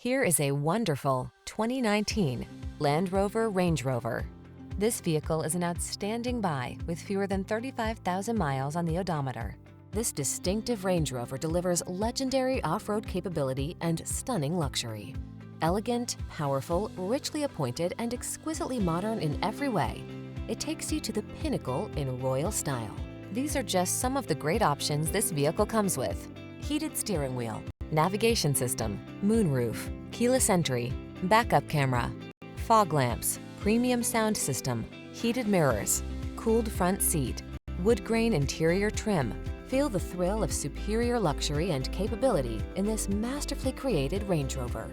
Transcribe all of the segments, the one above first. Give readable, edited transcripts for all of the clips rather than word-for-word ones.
Here is a wonderful 2019 Land Rover Range Rover. This vehicle is an outstanding buy with fewer than 35,000 miles on the odometer. This distinctive Range Rover delivers legendary off-road capability and stunning luxury. Elegant, powerful, richly appointed, and exquisitely modern in every way, it takes you to the pinnacle in royal style. These are just some of the great options this vehicle comes with: heated steering wheel, navigation system, moonroof, keyless entry, backup camera, fog lamps, premium sound system, heated mirrors, cooled front seat, wood grain interior trim. Feel the thrill of superior luxury and capability in this masterfully created Range Rover.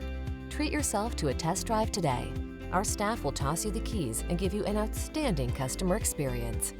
Treat yourself to a test drive today. Our staff will toss you the keys and give you an outstanding customer experience.